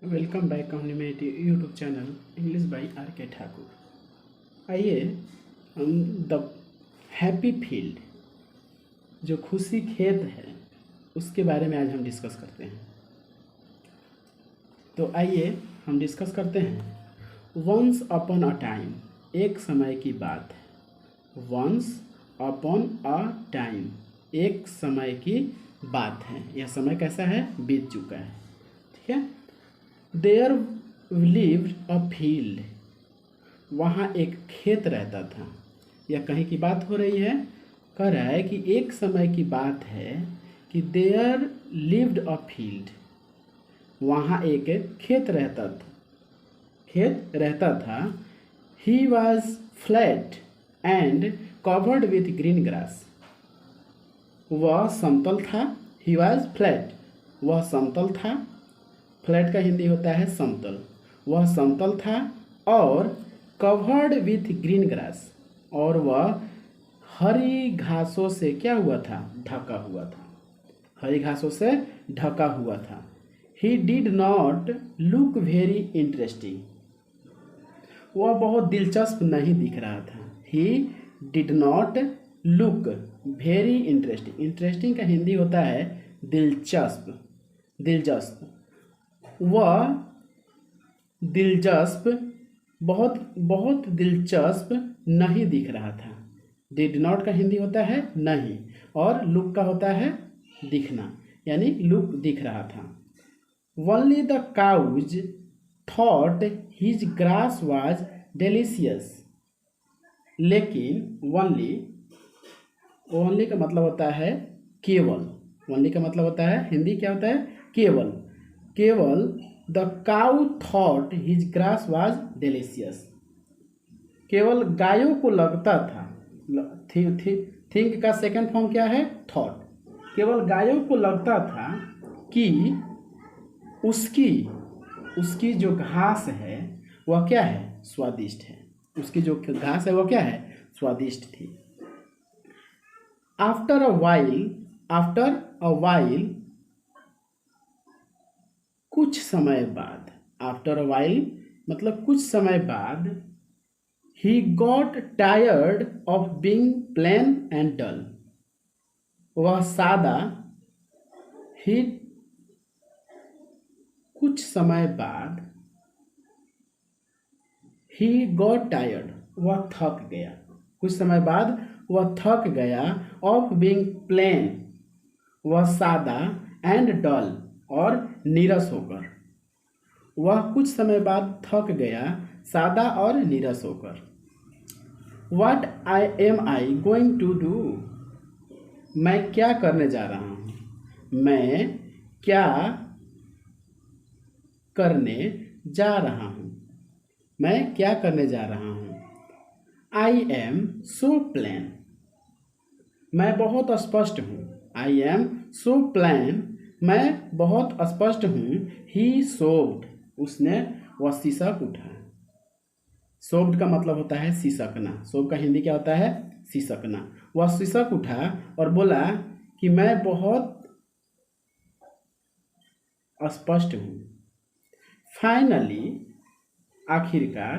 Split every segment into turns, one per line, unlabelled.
Welcome back on मेरे YouTube channel English by R K Thakur. आइए हम द हैप्पी फील्ड, जो खुशी खेत है, उसके बारे में आज हम डिस्कस करते हैं। तो आइए हम डिस्कस करते हैं। वंस अपॉन अ टाइम, एक समय की बात है। वंस अपॉन अ टाइम, एक समय की बात है। यह समय कैसा है? बीत चुका है। ठीक है। देयर लिव्ड अ फील्ड, वहाँ एक खेत रहता था। यह कहीं की बात हो रही है? कह रहा है कि एक समय की बात है कि देयर लिव्ड अ फील्ड, वहाँ एक खेत रहता था। खेत रहता था। He was flat and covered with green grass, वह समतल था। ही वॉज फ्लैट, वह समतल था। फ्लैट का हिंदी होता है समतल। वह समतल था और कवर्ड विथ ग्रीन ग्रास, और वह हरी घासों से क्या हुआ था? ढका हुआ था। हरी घासों से ढका हुआ था। He did not look very interesting, वह बहुत दिलचस्प नहीं दिख रहा था। He did not look very interesting, interesting का हिंदी होता है दिलचस्प। दिलचस्प, वह दिलचस्प, बहुत बहुत दिलचस्प नहीं दिख रहा था। डिड नॉट का हिंदी होता है नहीं, और लुक का होता है दिखना, यानी लुक दिख रहा था। Only the cows thought his grass was delicious, लेकिन ओनली, ओनली का मतलब होता है केवल। ओनली का मतलब होता है हिंदी क्या होता है? केवल। केवल the cow thought his grass was delicious, केवल गायों को लगता था। थिंक का सेकंड फॉर्म क्या है? थॉट। केवल गायों को लगता था कि उसकी उसकी जो घास है वह क्या है? स्वादिष्ट है। उसकी जो घास है वह क्या है? स्वादिष्ट थी। After a while, after a while, कुछ समय बाद। आफ्टर अ वाइल मतलब कुछ समय बाद। He got tired of being plain and dull, वह सादा। ही, कुछ समय बाद। ही गॉट टायर्ड, वह थक गया। कुछ समय बाद वह थक गया। ऑफ बीइंग प्लेन, वह सादा। एंड डल, और नीरस होकर। वह कुछ समय बाद थक गया, सादा और नीरस होकर। What am I going to do, मैं क्या करने जा रहा हूँ? मैं क्या करने जा रहा हूँ? मैं क्या करने जा रहा हूँ? I am so plain, मैं बहुत स्पष्ट हूँ। I am so plain, मैं बहुत स्पष्ट हूँ। He shoved, उसने, वह सिसक उठा। सोब्ड का मतलब होता है सिसकना। सोब का हिंदी क्या होता है? सिसकना। वह सिसक उठा और बोला कि मैं बहुत स्पष्ट हूँ। फाइनली, आखिरकार।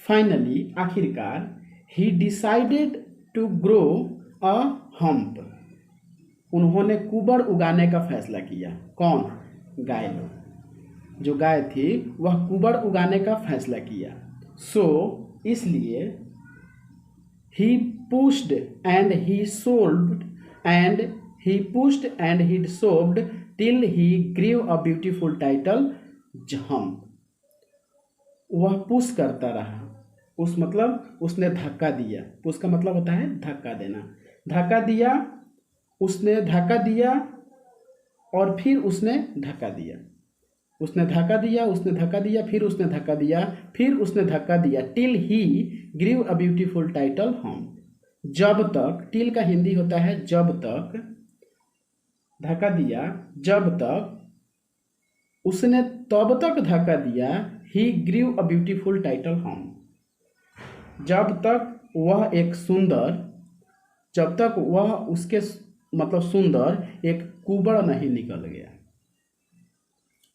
फाइनली, आखिरकार। He decided to grow a hump, उन्होंने कुबड़ उगाने का फैसला किया। कौन? गाय लोग। जो गाय थी वह कुबड़ उगाने का फैसला किया। सो, इसलिए। He pushed and he sold and he pushed and he shoved till he grew a beautiful title jump, वह पुश करता रहा। उस मतलब उसने धक्का दिया। पुश का मतलब होता है धक्का देना। धक्का दिया, उसने धक्का दिया, और फिर उसने धक्का दिया। उसने धक्का दिया, उसने धक्का दिया, फिर उसने धक्का दिया, फिर उसने धक्का दिया। Till he grew a beautiful title home, जब तक। टिल का हिंदी होता है जब तक। धक्का दिया जब तक, उसने तब तक धक्का दिया। ही grew a beautiful title home, जब तक वह एक सुंदर, जब तक वह उसके मतलब सुंदर एक कुबड़ नहीं निकल गया,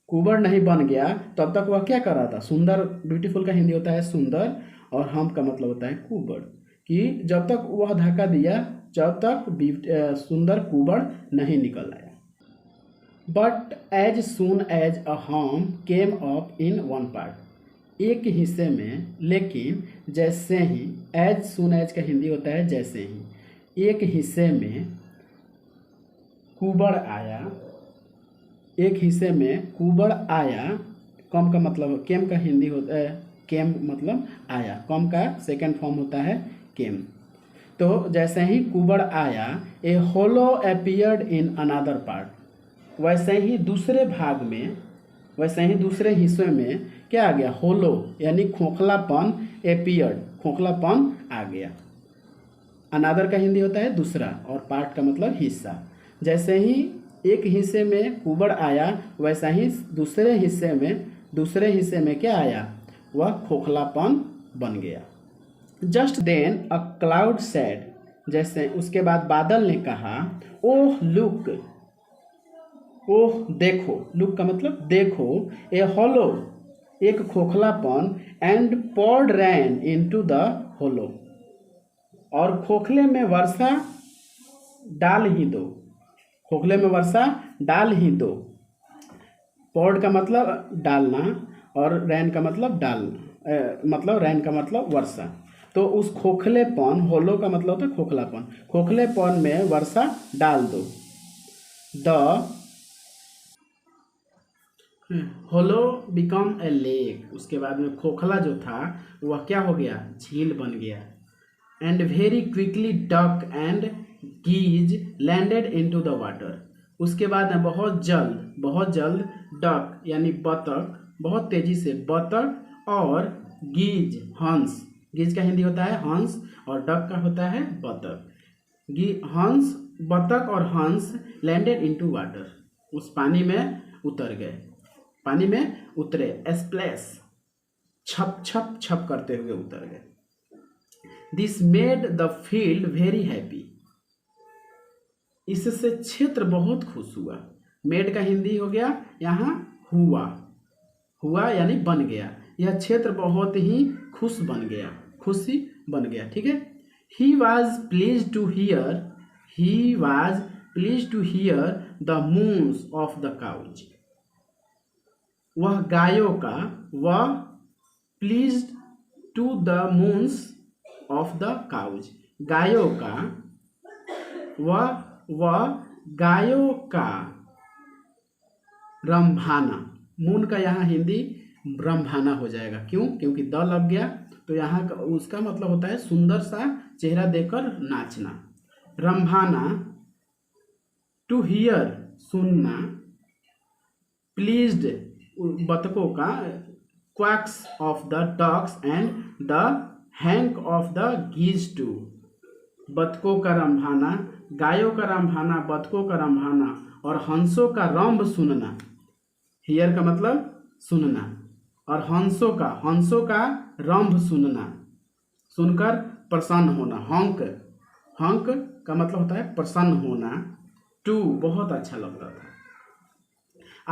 कुबड़ नहीं बन गया, तब तक वह क्या कर रहा था? सुंदर, ब्यूटीफुल का हिंदी होता है सुंदर और हम का मतलब होता है कुबड़, कि जब तक वह धक्का दिया जब तक सुंदर कुबड़ नहीं निकल आया। But as soon as a hump came up in one part, एक हिस्से में, लेकिन जैसे ही, एज सुन एज का हिंदी होता है जैसे ही, एक हिस्से में कुबड़ आया, एक हिस्से में कुबड़ आया, कम का मतलब, केम का हिंदी होता है, केम मतलब आया, कम का सेकंड फॉर्म होता है केम। तो जैसे ही कुबड़ आया, ए होलो अपीयर्ड इन अनदर पार्ट, वैसे ही दूसरे भाग में, वैसे ही दूसरे हिस्से में क्या आ गया? होलो यानी खोखलापन, अपीयर्ड खोखलापन आ गया। अनादर का हिंदी होता है दूसरा और पार्ट का मतलब हिस्सा। जैसे ही एक हिस्से में कुबड़ आया वैसा ही दूसरे हिस्से में क्या आया? वह खोखलापन बन गया। Just then a cloud said, जैसे उसके बाद बादल ने कहा, ओह लुक, ओह देखो, लुक का मतलब देखो, ए होलो एक खोखलापन, and poured rain into the hollow, और खोखले में वर्षा डाल ही दो, खोखले में वर्षा डाल ही दो। पॉर्ड का मतलब डालना और रैन का मतलब डालना, मतलब रैन का मतलब वर्षा। तो उस खोखलेपन, होलो का मतलब होता है खोखलापन, खोखलेपन में वर्षा डाल दो। The hollow become a lake, उसके बाद में खोखला जो था वह क्या हो गया? झील बन गया। And very quickly duck and geese landed into the water, उसके बाद में बहुत जल्द डक यानी बतख, बहुत तेजी से बतख, और गीज हंस, गीज का हिंदी होता है हंस और डक का होता है बतख। हंस, बतख और हंस लैंडेड इनटू वाटर, उस पानी में उतर गए, पानी में उतरे, स्प्लैश छप छप छप करते हुए उतर गए। This made the field very happy, इससे क्षेत्र बहुत खुश हुआ। मेड का हिंदी हो गया यहाँ हुआ, हुआ यानी बन गया, यह क्षेत्र बहुत ही खुश बन गया, खुशी बन गया। ठीक है। He was pleased to hear the moos of the cows, वह गायों का, वह pleased to the moos of the cows, गायों का, वह गायों का रंभाना, मून का यहाँ हिंदी रंभाना हो जाएगा। क्यों? क्योंकि द लग गया, तो यहाँ का उसका मतलब होता है सुंदर सा चेहरा देखकर नाचना। रंभाना, टू हियर सुनना, प्लीज्ड बतकों का, quacks of the dogs and the honk of the geese too, बतकों का रंभाना, गायों का रंभाना, बतकों का रंभाना और हंसों का रंभ सुनना। हियर का मतलब सुनना और हंसों का रंभ सुनना, सुनकर प्रसन्न होना। हंक का मतलब होता है प्रसन्न होना। टू बहुत अच्छा लगता था।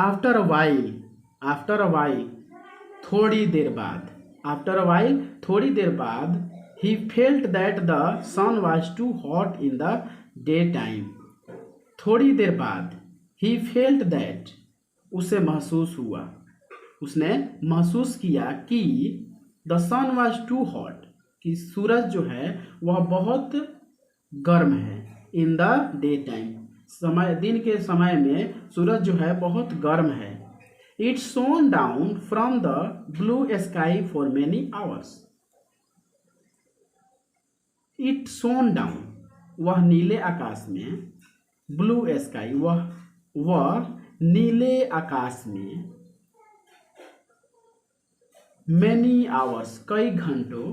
आफ्टर अ वाइल थोड़ी देर बाद he felt that the sun was too hot in the day time, थोड़ी देर बाद ही फेल्ट दैट, उसने महसूस किया कि the sun was too hot, कि सूरज जो है वह बहुत गर्म है। इन द डे टाइम, दिन के समय में सूरज जो है बहुत गर्म है। It shown down from the blue sky for many hours, it shown down वह नीले आकाश में, ब्लू स्काई वह नीले आकाश में, मेनी आवर्स कई घंटों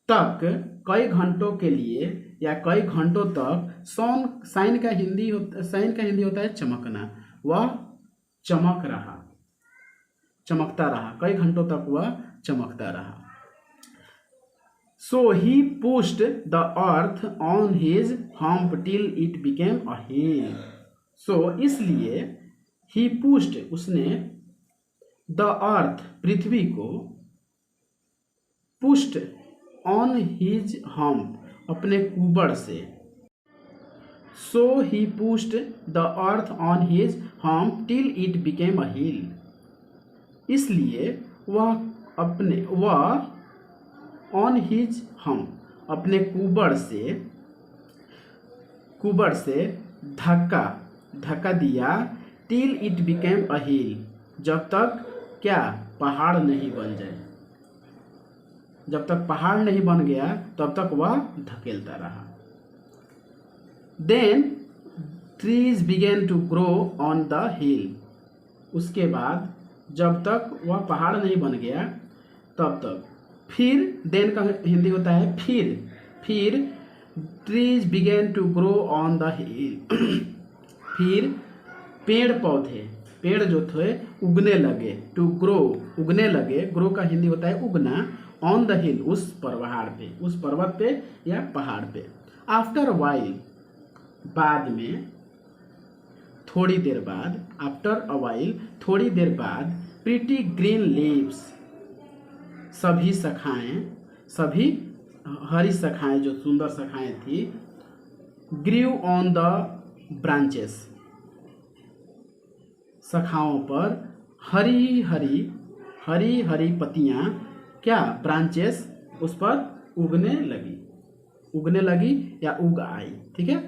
तक, कई घंटों के लिए या कई घंटों तक। साइन का हिंदी होता है चमकना, वह चमकता रहा, कई घंटों तक वह चमकता रहा। So he pushed the earth on his hump till it became a hill. So इसलिए he pushed उसने the earth पृथ्वी को pushed on his hump अपने कुबड़ से. So he pushed the earth on his hump till it became a hill. इसलिए वह on his hump अपने कुबड़ से धक्का दिया till it became a hill, जब तक क्या पहाड़ नहीं बन जाए. जब तक पहाड़ नहीं बन गया तब तक वह धकेलता रहा. Then trees began to grow on the hill. उसके बाद जब तक वह पहाड़ नहीं बन गया तब तक फिर then का हिंदी होता है फिर trees began to grow on the hill. फिर पेड़ जो थे उगने लगे. to grow उगने लगे. grow का हिंदी होता है उगना. on the hill उस पर्वत पे या पहाड़ पे. after a while बाद में थोड़ी देर बाद. after a while थोड़ी देर बाद. pretty green leaves सभी हरी शाखाएं जो सुंदर शाखाएं थी. grew on the branches शाखाओं पर हरी हरी पत्तियां क्या ब्रांचेस उस पर उगने लगी या उग आई. ठीक है.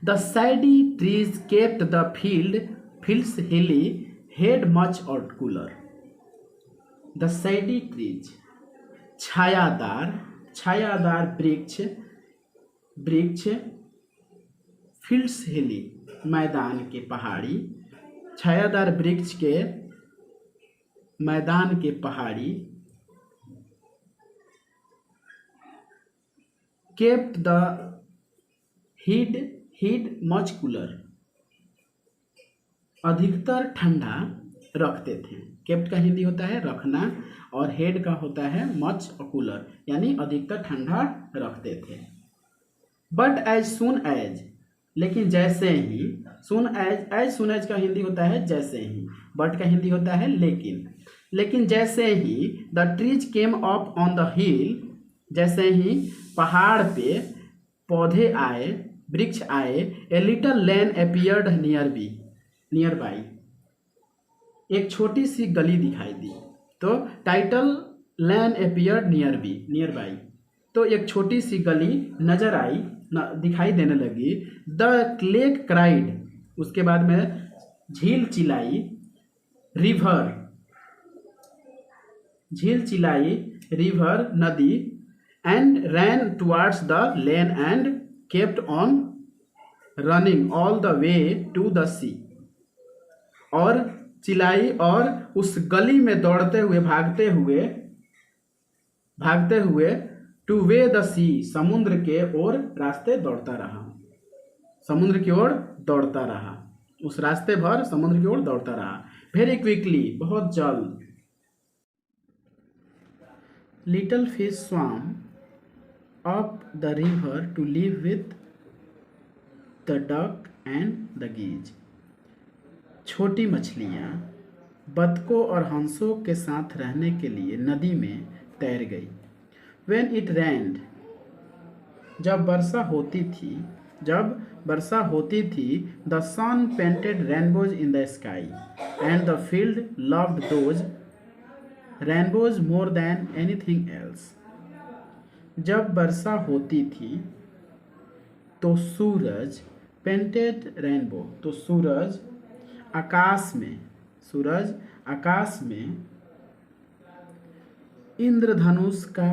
The shady trees kept the fields hilly, had much or cooler. The shady trees छायादार वृक्ष fields hilly मैदान के पहाड़ी. छायादार वृक्ष के मैदान के पहाड़ी. kept the heat much cooler अधिकतर ठंडा रखते थे. kept का हिंदी होता है रखना और head का होता है much cooler यानी अधिकतर ठंडा रखते थे. but as soon as लेकिन जैसे ही. as soon as का हिंदी होता है जैसे ही. but का हिंदी होता है लेकिन जैसे ही. the trees came up on the hill जैसे ही पहाड़ पे वृक्ष आए. a little lane appeared near by एक छोटी सी गली दिखाई दी. तो title lane appeared near by तो एक छोटी सी गली दिखाई देने लगी. the lake cried उसके बाद में झील चिल्लाई. रिवर नदी. and ran towards the lane and kept on running all the way to the sea. और चिल्लाई और उस गली में दौड़ते हुए भागते हुए to way the sea समुद्र के ओर रास्ते दौड़ता रहा. उस रास्ते भर समुद्र की ओर दौड़ता रहा. very quickly बहुत जल्द. little fish swam up the river to live with the duck and the geese. छोटी मछलियाँ बतखों और हंसों के साथ रहने के लिए नदी में तैर गई. when it rained जब वर्षा होती थी the sun painted rainbows in the sky and the field loved those rainbows more than anything else. जब वर्षा होती थी तो सूरज पेंटेड रेनबो तो सूरज आकाश में इंद्रधनुष का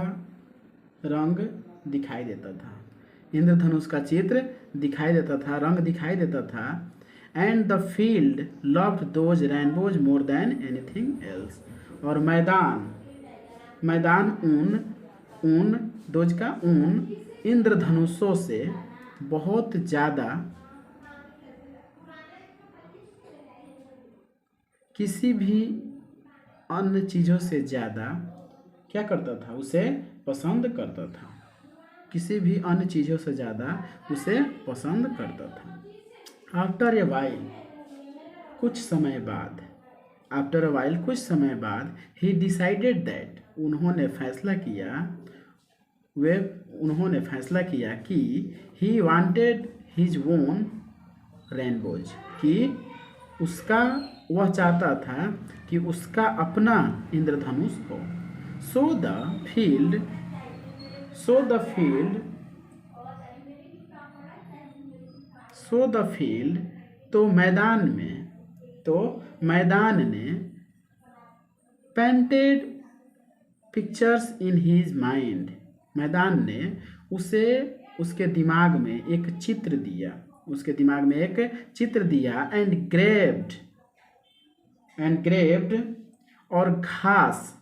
रंग दिखाई देता था. इंद्रधनुष का चित्र दिखाई देता था, रंग दिखाई देता था. And the field loved those rainbows more than anything else और मैदान ऊन इंद्रधनुषों से बहुत ज़्यादा किसी भी अन्य चीज़ों से ज़्यादा क्या करता था, उसे पसंद करता था, किसी भी अन्य चीज़ों से ज़्यादा उसे पसंद करता था। आफ्टर ए वाइल, कुछ समय बाद, आफ्टर अ वाइल कुछ समय बाद, ही डिसाइडेड दैट, उन्होंने फैसला किया कि he wanted his own rainbows, कि वह चाहता था कि उसका अपना इंद्रधनुष हो। So the field so the field so the field तो मैदान ने painted pictures in his mind, मैदान ने उसके दिमाग में एक चित्र दिया एंड ग्रेव्ड और घास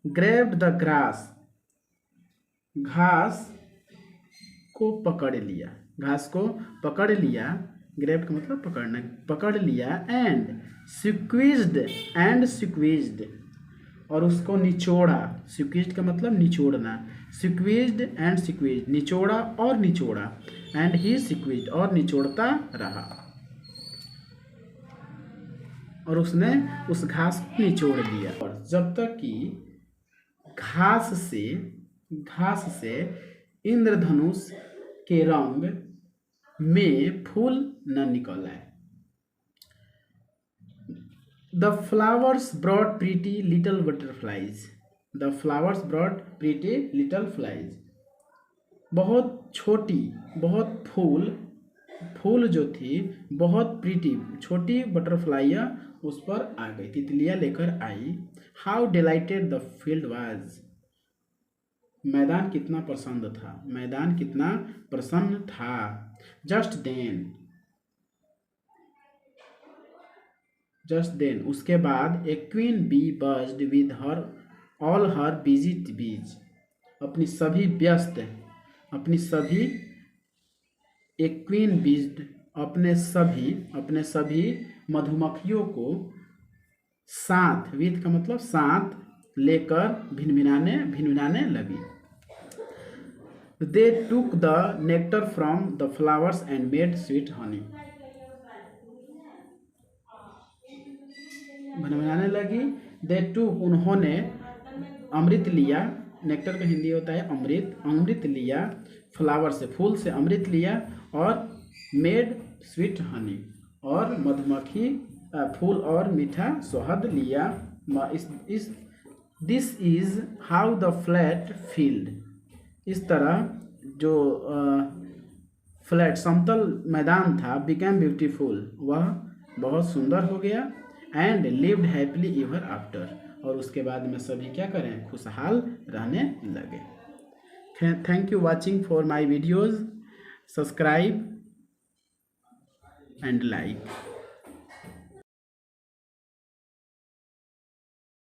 ग्रेव्ड द ग्रास, घास को पकड़ लिया, ग्रेव्ड का मतलब पकड़ना, पकड़ लिया, एंड स्क्वीज्ड और उसको निचोड़ा, स्क्वीज्ड का मतलब निचोड़ना, स्क्वीज्ड निचोड़ा और निचोड़ा, एंड ही स्क्वीज्ड और निचोड़ता रहा, और उसने उस घास को निचोड़ दिया, और जब तक कि घास से इंद्रधनुष के रंग में फूल न निकल आए। The flowers brought pretty little butterflies. The flowers brought pretty little flies. बहुत फूल जो थी, बहुत प्रीटी छोटी बटरफ्लाइयाँ उस पर आ गई, तितलियाँ लेकर आई। How delighted the field was. मैदान कितना प्रसन्न था। Just then, उसके बाद a queen bee buzzed with all her busy bees. एक क्वीन बीज अपने सभी मधुमक्खियों को साथ, विद का मतलब साथ, लेकर भिनभिनाने लगी। They took the nectar from the flowers and made sweet honey. भिनभिनाने लगी। They took, उन्होंने अमृत लिया, नेक्टर का हिंदी होता है अमृत लिया, फ्लावर से, फूल से अमृत लिया, और मेड स्वीट हनी, और मधुमक्खी फूल और मीठा शहद लिया। This is how the flat field, इस तरह जो फ्लैट समतल मैदान था, बिकेम ब्यूटीफुल, वह बहुत सुंदर हो गया, and lived happily ever after, और उसके बाद में सभी क्या करें, खुशहाल रहने लगे। Thank you watching for my videos, subscribe and like.